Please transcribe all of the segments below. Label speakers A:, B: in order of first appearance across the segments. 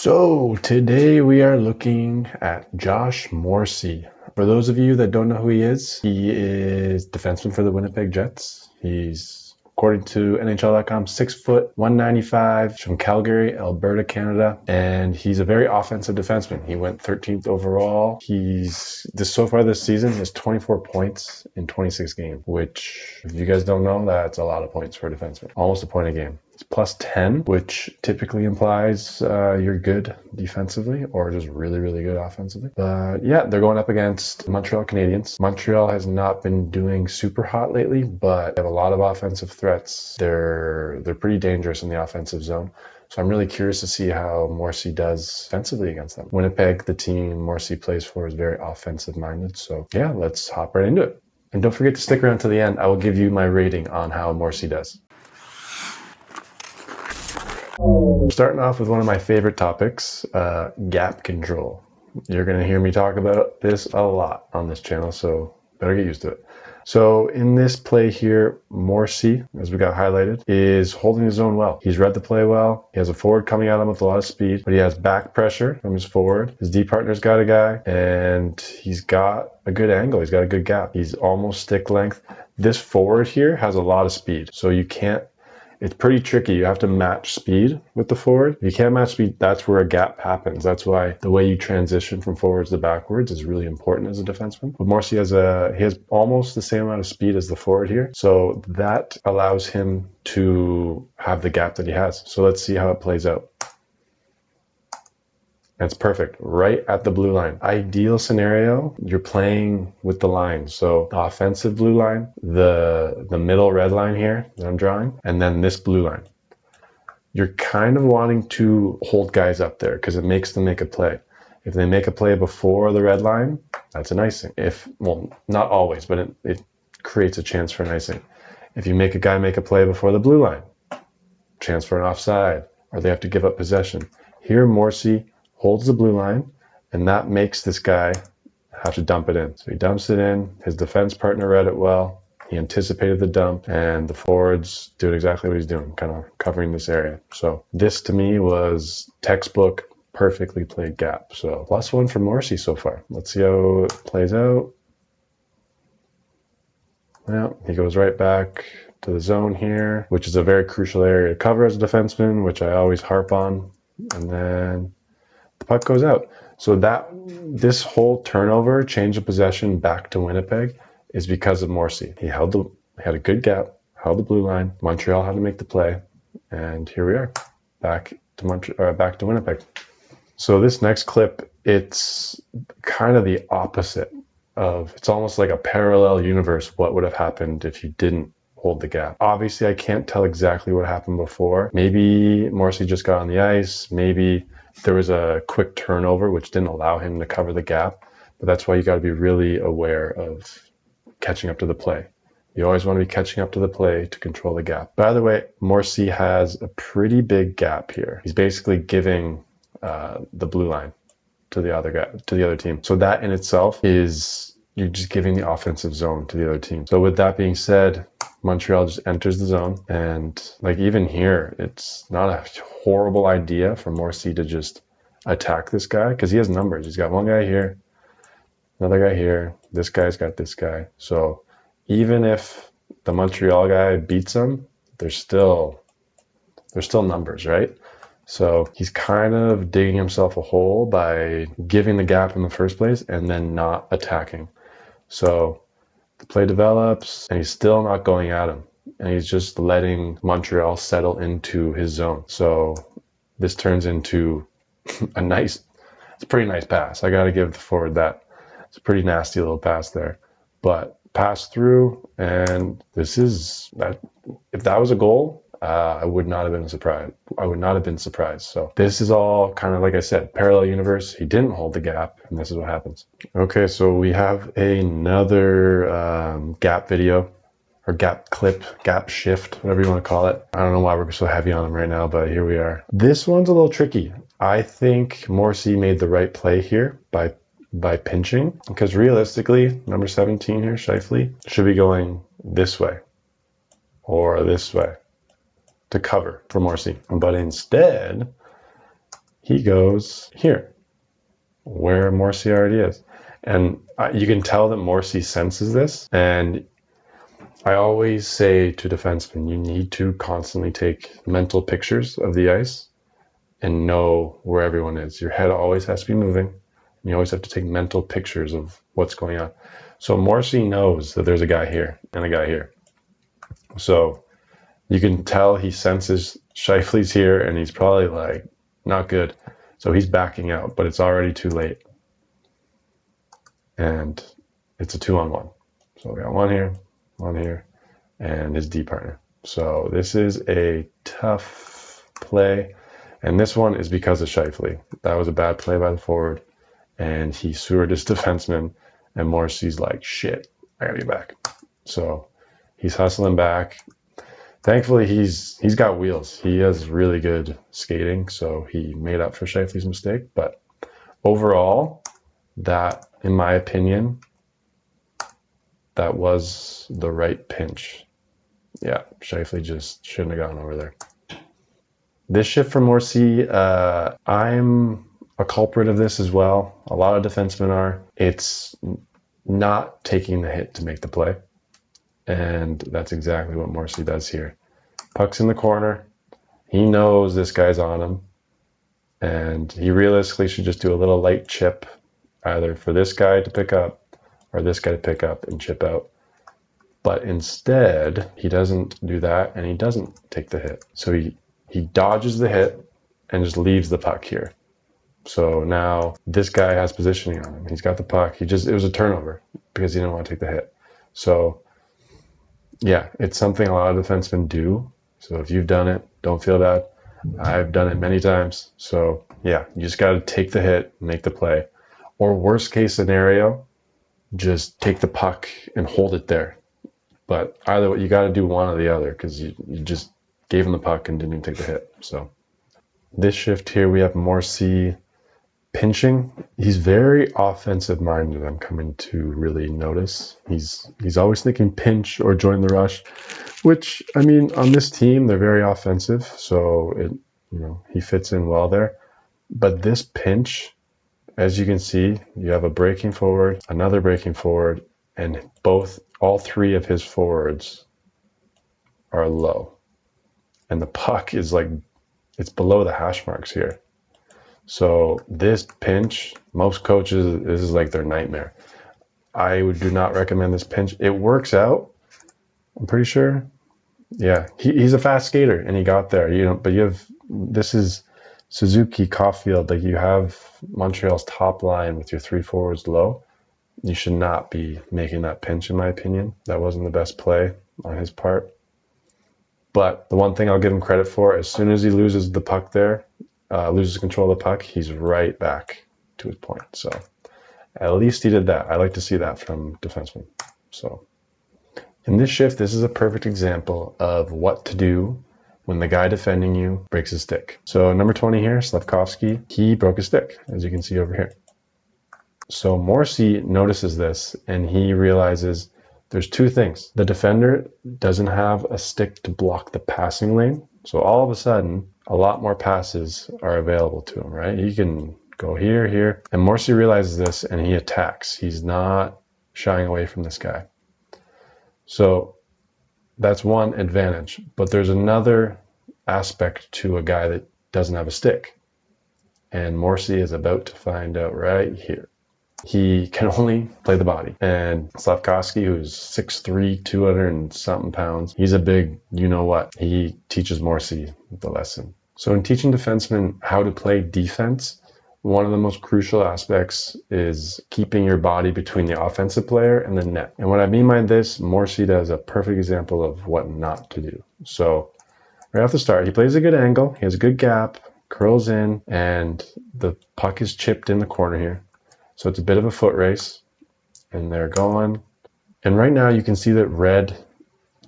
A: So today we are looking at Josh Morrissey. For those of you that don't know who he is defenseman for the Winnipeg Jets. He's, according to NHL.com, 6 foot, 195, from Calgary, Alberta, Canada, and he's a very offensive defenseman. He went 13th overall. So far this season, he has 24 points in 26 games, which, if you guys don't know, that's a lot of points for a defenseman. Almost a point a game. It's plus 10, which typically implies you're good defensively or just really, really good offensively. But yeah, they're going up against Montreal Canadiens. Montreal has not been doing super hot lately, but they have a lot of offensive threats. They're pretty dangerous in the offensive zone. So I'm really curious to see how Morrissey does defensively against them. Winnipeg, the team Morrissey plays for, is very offensive minded. So yeah, let's hop right into it. And don't forget to stick around to the end. I will give you my rating on how Morrissey does. Starting off with one of my favorite topics, gap control. You're going to hear me talk about this a lot on this channel, so better get used to it. So in this play here, Morrissey, as we got highlighted, is holding his own well. He's read the play well. He has a forward coming at him with a lot of speed, but he has back pressure from his forward. His D partner's got a guy, and he's got a good angle. He's got a good gap. He's almost stick length. This forward here has a lot of speed, so you can't. It's pretty tricky. You have to match speed with the forward. If you can't match speed, that's where a gap happens. That's why the way you transition from forwards to backwards is really important as a defenseman. But Morrissey he has almost the same amount of speed as the forward here. So that allows him to have the gap that he has. So let's see how it plays out. That's perfect, right at the blue line. Ideal scenario, you're playing with the line. So the offensive blue line, the middle red line here that I'm drawing, and then this blue line. You're kind of wanting to hold guys up there because it makes them make a play. If they make a play before the red line, that's an icing. Well, not always, but it creates a chance for an icing. If you make a guy make a play before the blue line, chance for an offside, or they have to give up possession. Here, Morrissey holds the blue line, and that makes this guy have to dump it in. So he dumps it in. His defense partner read it well. He anticipated the dump, and the forward's doing exactly what he's doing, kind of covering this area. So this, to me, was textbook, perfectly played gap. So +1 for Morrissey so far. Let's see how it plays out. Well, he goes right back to the zone here, which is a very crucial area to cover as a defenseman, which I always harp on. And then the puck goes out. So this whole turnover, change of possession back to Winnipeg, is because of Morrissey. He had a good gap, held the blue line. Montreal had to make the play, and here we are, back to Winnipeg. So this next clip, it's kind of the opposite of. It's almost like a parallel universe. What would have happened if you didn't hold the gap? Obviously, I can't tell exactly what happened before. Maybe Morrissey just got on the ice. Maybe there was a quick turnover which didn't allow him to cover the gap, but that's why you got to be really aware of catching up to the play. You always want to be catching up to the play to control the gap. By the way, Morrissey has a pretty big gap here. He's basically giving the blue line to the other team. So that in itself is, you're just giving the offensive zone to the other team. So with that being said, Montreal just enters the zone, and like even here, it's not a horrible idea for Morrissey to just attack this guy because he has numbers. He's got one guy here, another guy here, this guy's got this guy. So even if the Montreal guy beats him, there's still numbers, right? So he's kind of digging himself a hole by giving the gap in the first place and then not attacking. So the play develops, and he's still not going at him. And he's just letting Montreal settle into his zone. So this turns into it's a pretty nice pass. I got to give the forward that. It's a pretty nasty little pass there. But pass through, and if that was a goal, I would not have been surprised. So this is all kind of, like I said, parallel universe. He didn't hold the gap, and this is what happens. Okay, so we have another gap video, or gap clip, gap shift, whatever you want to call it. I don't know why we're so heavy on him right now, but here we are. This one's a little tricky. I think Morrissey made the right play here by pinching, because realistically, number 17 here, Scheifele, should be going this way or this way to cover for Morrissey. But instead, he goes here, where Morsi already is. And you can tell that Morsi senses this. And I always say to defensemen, you need to constantly take mental pictures of the ice and know where everyone is. Your head always has to be moving. And you always have to take mental pictures of what's going on. So Morsi knows that there's a guy here and a guy here. So you can tell he senses Scheifele's here, and he's probably like, not good. So he's backing out, but it's already too late. And it's a 2-on-1. So we got one here, and his D partner. So this is a tough play. And this one is because of Scheifele. That was a bad play by the forward, and he sewered his defenseman, and Morsi's like, shit, I gotta get back. So he's hustling back. Thankfully, he's got wheels. He has really good skating, so he made up for Scheifele's mistake. But overall, that, in my opinion, that was the right pinch. Yeah, Scheifele just shouldn't have gone over there. This shift from Morsi, I'm a culprit of this as well. A lot of defensemen are. It's not taking the hit to make the play. And that's exactly what Morsi does here. Puck's in the corner. He knows this guy's on him. And he realistically should just do a little light chip, either for this guy to pick up or this guy to pick up and chip out. But instead, he doesn't do that, and he doesn't take the hit. So he dodges the hit and just leaves the puck here. So now this guy has positioning on him. He's got the puck. It was a turnover because he didn't want to take the hit. So yeah, it's something a lot of defensemen do. So if you've done it, don't feel bad. I've done it many times. So yeah, you just got to take the hit, make the play. Or worst case scenario, just take the puck and hold it there. But either way, you got to do one or the other, because you just gave him the puck and didn't even take the hit. So this shift here, we have Morsi pinching. He's very offensive minded. I'm coming to really notice. He's always thinking pinch or join the rush, which, I mean, on this team, they're very offensive. So he fits in well there. But this pinch, as you can see, you have a breaking forward, another breaking forward, and all three of his forwards are low. And the puck is it's below the hash marks here. So this pinch, most coaches, this is like their nightmare. I do not recommend this pinch. It works out, I'm pretty sure. Yeah, he's a fast skater, and he got there. But this is Suzuki, Caulfield. Like, you have Montreal's top line with your three forwards low. You should not be making that pinch, in my opinion. That wasn't the best play on his part. But the one thing I'll give him credit for, as soon as he loses the puck there, loses control of the puck, he's right back to his point. So at least he did that. I like to see that from defensemen. So in this shift, this is a perfect example of what to do when the guy defending you breaks his stick. So number 20 here, Slafkovsky, he broke his stick, as you can see over here. So Morsi notices this, and he realizes there's two things. The defender doesn't have a stick to block the passing lane. So all of a sudden, a lot more passes are available to him, right? He can go here. And Morsi realizes this, and he attacks. He's not shying away from this guy. So that's one advantage. But there's another aspect to a guy that doesn't have a stick. And Morsi is about to find out right here. He can only play the body. And Slafkovsky, who's 6'3", 200 and something pounds, he's a big you-know-what. He teaches Morsi the lesson. So in teaching defensemen how to play defense, one of the most crucial aspects is keeping your body between the offensive player and the net. And what I mean by this, Morsi does a perfect example of what not to do. So right off the start, he plays a good angle, he has a good gap, curls in, and the puck is chipped in the corner here. So it's a bit of a foot race, and they're going. And right now you can see that red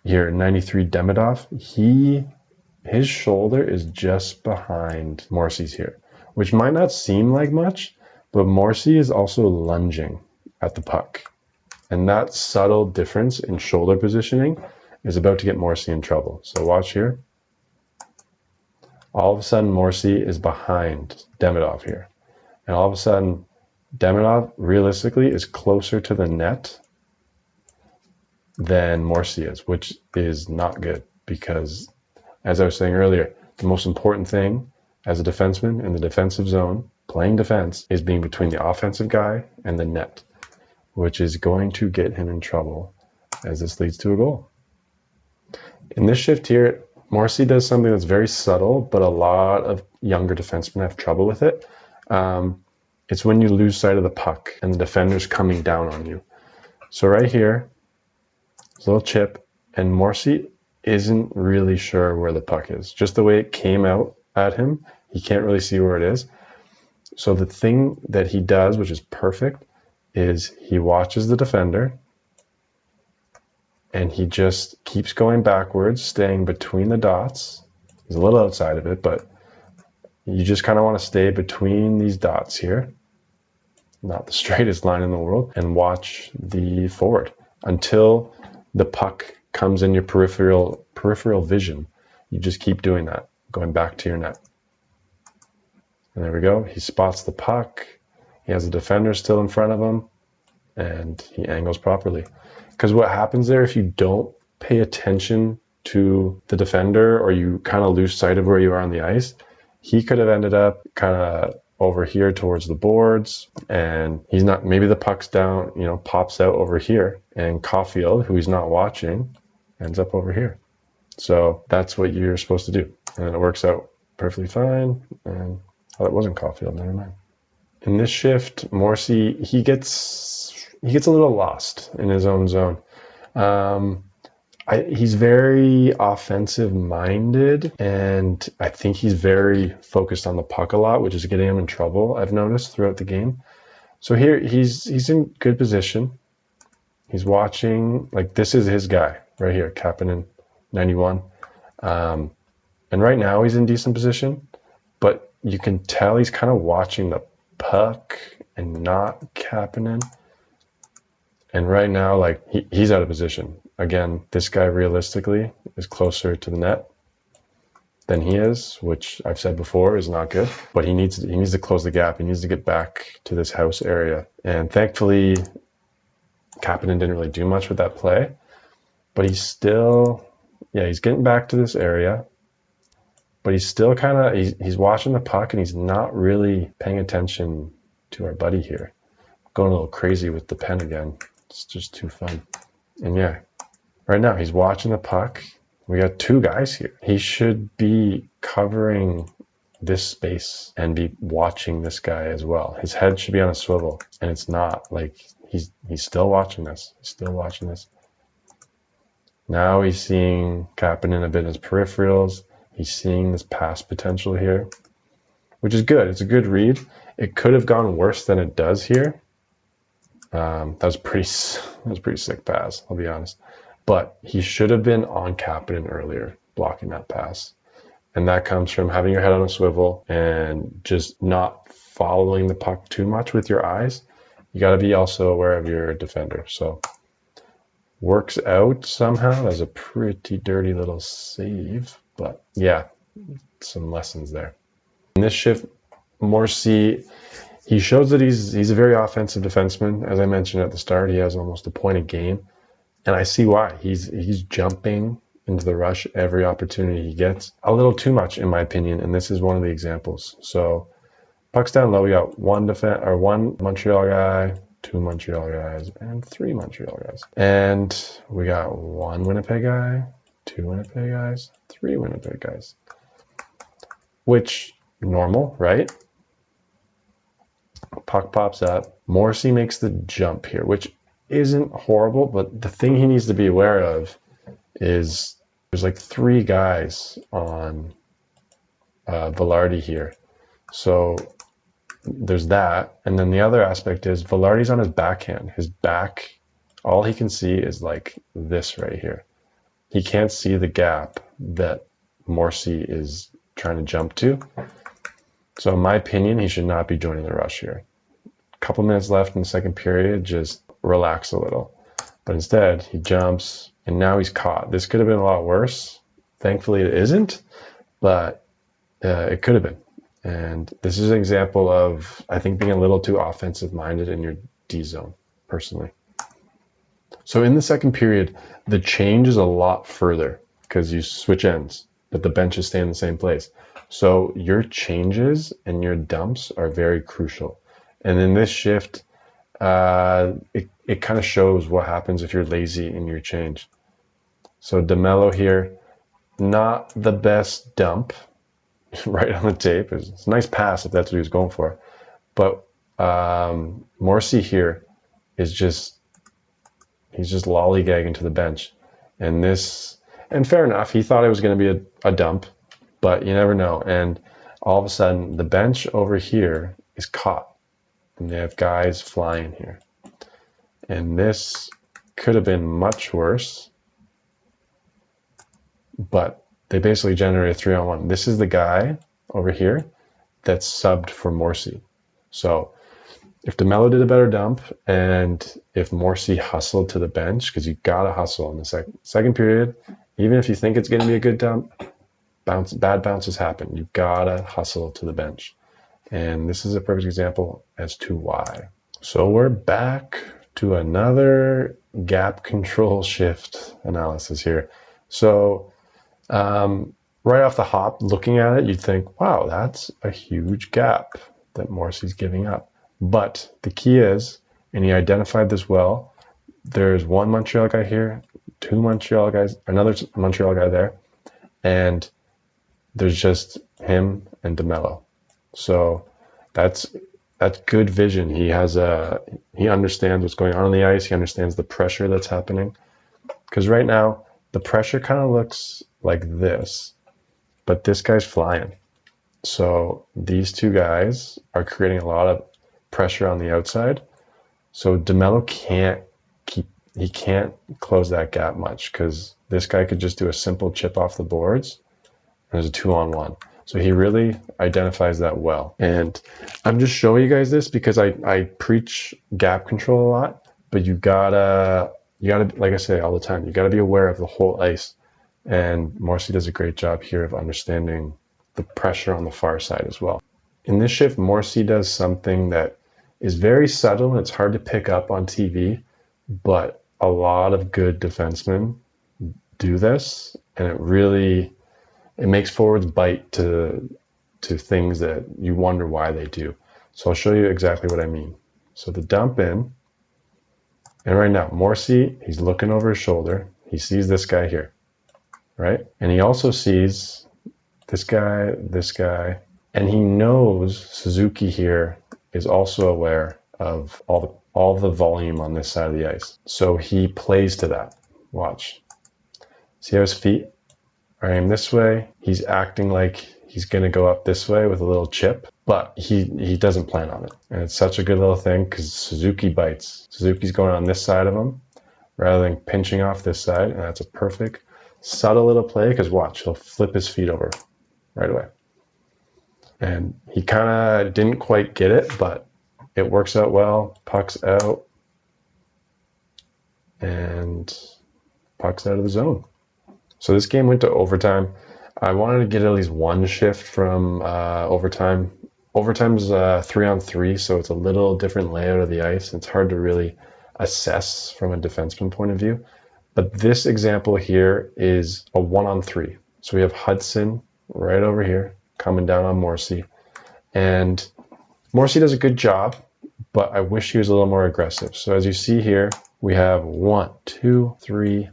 A: here, 93 Demidov, his shoulder is just behind Morsi's here, which might not seem like much, but Morsi is also lunging at the puck. And that subtle difference in shoulder positioning is about to get Morsi in trouble. So watch here. All of a sudden, Morsi is behind Demidov here. And all of a sudden, Demidov realistically is closer to the net than Morsi is, which is not good because, as I was saying earlier, the most important thing as a defenseman in the defensive zone, playing defense, is being between the offensive guy and the net, which is going to get him in trouble as this leads to a goal. In this shift here, Morsi does something that's very subtle, but a lot of younger defensemen have trouble with it. It's when you lose sight of the puck and the defender's coming down on you. So right here, there's a little chip, and Morsi isn't really sure where the puck is. Just the way it came out at him, he can't really see where it is. So the thing that he does, which is perfect, is he watches the defender, and he just keeps going backwards, staying between the dots. He's a little outside of it, but you just kind of want to stay between these dots here, not the straightest line in the world, and watch the forward until the puck comes in your peripheral vision. You just keep doing that, going back to your net. And there we go. He spots the puck. He has the defender still in front of him, and he angles properly. Because what happens there, if you don't pay attention to the defender or you kind of lose sight of where you are on the ice, he could have ended up kind of over here towards the boards, and he's not, maybe the puck's down, pops out over here, and Caulfield, who he's not watching, ends up over here. So that's what you're supposed to do. And it works out perfectly fine. And it wasn't Caulfield, never mind. In this shift, Morsi, he gets a little lost in his own zone. He's very offensive minded, and I think he's very focused on the puck a lot, which is getting him in trouble, I've noticed throughout the game. So here he's in good position. He's watching, like, this is his guy right here, Kapanen, 91. And right now he's in decent position, but you can tell he's kind of watching the puck and not Kapanen. And right now, like, he's out of position. Again, this guy realistically is closer to the net than he is, which I've said before is not good. But he needs to close the gap. He needs to get back to this house area. And thankfully, Kapanen didn't really do much with that play. But he's still, he's getting back to this area. But he's still kind of, he's watching the puck, and he's not really paying attention to our buddy here. Going a little crazy with the pen again. It's just too fun. And right now he's watching the puck. We got two guys here. He should be covering this space and be watching this guy as well. His head should be on a swivel, and it's not. Like, he's still watching this. He's still watching this. Now he's seeing Kapanen a bit in his peripherals. He's seeing this pass potential here, which is good. It's a good read. It could have gone worse than it does here. That was pretty sick pass, I'll be honest. But he should have been on Kapanen earlier, blocking that pass. And that comes from having your head on a swivel and just not following the puck too much with your eyes. You got to be also aware of your defender. So works out somehow. That was a pretty dirty little save. But some lessons there. In this shift, Morsi, he shows that he's a very offensive defenseman. As I mentioned at the start, he has almost a point a game. And I see why. He's jumping into the rush every opportunity he gets. A little too much, in my opinion, and this is one of the examples. So puck's down low. We got one Montreal guy, two Montreal guys, and three Montreal guys. And we got one Winnipeg guy, two Winnipeg guys, three Winnipeg guys. Which, normal, right? Puck pops up. Morsi makes the jump here, which isn't horrible, but the thing he needs to be aware of is there's like three guys on Vilardi here. So there's that. And then the other aspect is Vilardi's on his backhand. His back, all he can see is like this right here. He can't see the gap that Morsi is trying to jump to. So in my opinion, he should not be joining the rush here. A couple minutes left in the second period, just relax a little. But instead, he jumps, and now he's caught. This could have been a lot worse. Thankfully, it isn't, but It could have been. And this is an example of, I think, being a little too offensive minded in your D zone, personally. So in the second period, the change is a lot further because you switch ends, but the benches stay in the same place. So your changes and your dumps are very crucial. And in this shift, it kind of shows what happens if you're lazy in your change. So DeMelo here, not the best dump right on the tape. It's a nice pass if that's what he was going for. But Morsi here is just, he's just lollygagging to the bench. And fair enough, he thought it was going to be a dump, but you never know. And all of a sudden, the bench over here is caught. And they have guys flying here. And this could have been much worse, but they basically generated a 3-on-1. This is the guy over here that's subbed for Morsi. So if DeMelo did a better dump, and if Morsi hustled to the bench, because you got to hustle in the second period, even if you think it's going to be a good dump, bad bounces happen. You got to hustle to the bench. And this is a perfect example as to why. So we're back to another gap control shift analysis here. So right off the hop, looking at it, you'd think, wow, that's a huge gap that Morsi's giving up. But the key is, and he identified this well, there's one Montreal guy here, two Montreal guys, another Montreal guy there, and there's just him and DeMelo. So that's good vision. He understands what's going on the ice. He understands the pressure that's happening. Because right now, the pressure kind of looks like this, but this guy's flying. So these two guys are creating a lot of pressure on the outside. So DeMelo can't close that gap much, because this guy could just do a simple chip off the boards. And there's a 2-on-1. So he really identifies that well. And I'm just showing you guys this because I preach gap control a lot, but you gotta, like I say all the time, you gotta be aware of the whole ice. And Morsi does a great job here of understanding the pressure on the far side as well. In this shift, Morsi does something that is very subtle and it's hard to pick up on TV, but a lot of good defensemen do this, and it makes forwards bite to things that you wonder why they do. So I'll show you exactly what I mean. So the dump in, and right now, Morsi, he's looking over his shoulder. He sees this guy here, right? And he also sees this guy, and he knows Suzuki here is also aware of all the volume on this side of the ice. So he plays to that. Watch. See how his feet are aimed this way? He's acting like he's going to go up this way with a little chip, but he doesn't plan on it. And it's such a good little thing because Suzuki bites. Suzuki's going on this side of him rather than pinching off this side, and that's a perfect, subtle little play because watch, he'll flip his feet over right away. And he kind of didn't quite get it, but it works out well. Puck's out, and puck's out of the zone. So this game went to overtime. I wanted to get at least one shift from overtime. Overtime's 3-on-3, so it's a little different layout of the ice. It's hard to really assess from a defenseman point of view. But this example here is a 1-on-3. So we have Hudson right over here coming down on Morsi. And Morsi does a good job, but I wish he was a little more aggressive. So as you see here, we have 1, 2, 3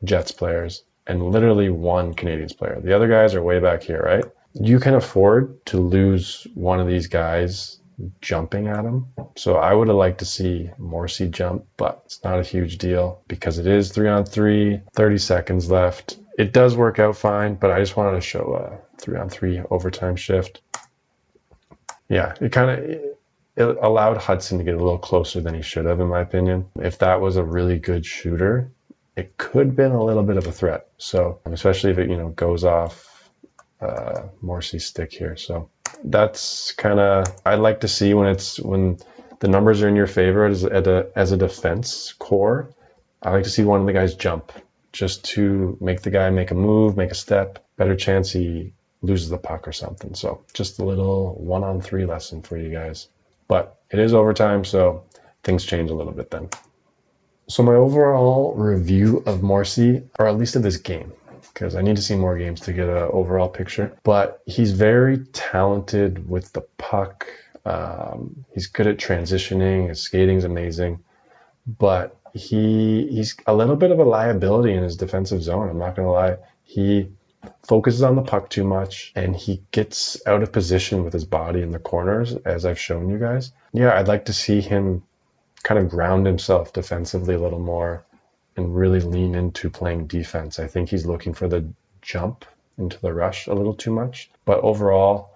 A: Jets players and literally 1 Canadiens player. The other guys are way back here, right? You can afford to lose one of these guys jumping at him. So I would have liked to see Morsi jump, but it's not a huge deal because it is 3-on-3, 30 seconds left. It does work out fine, but I just wanted to show a 3-on-3 overtime shift. Yeah, it allowed Hudson to get a little closer than he should have, in my opinion. If that was a really good shooter, it could have been a little bit of a threat. So especially if it goes off Morsi's stick here. So that's kind of, I'd like to see when the numbers are in your favor as a defense core. I like to see one of the guys jump just to make the guy make a move, make a step. Better chance he loses the puck or something. So just a little 1-on-3 lesson for you guys. But it is overtime, so things change a little bit then. So my overall review of Morrissey, or at least of this game, because I need to see more games to get an overall picture, but he's very talented with the puck. He's good at transitioning. His skating's amazing, but he's a little bit of a liability in his defensive zone. I'm not going to lie. He focuses on the puck too much, and he gets out of position with his body in the corners, as I've shown you guys. Yeah, I'd like to see him kind of ground himself defensively a little more and really lean into playing defense. I think he's looking for the jump into the rush a little too much. But overall,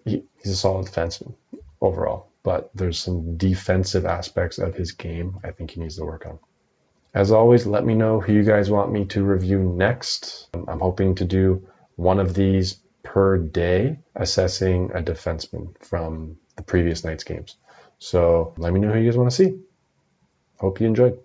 A: he's a solid defenseman overall. But there's some defensive aspects of his game I think he needs to work on. As always, let me know who you guys want me to review next. I'm hoping to do one of these per day, assessing a defenseman from the previous night's games. So let me know who you guys want to see. Hope you enjoyed.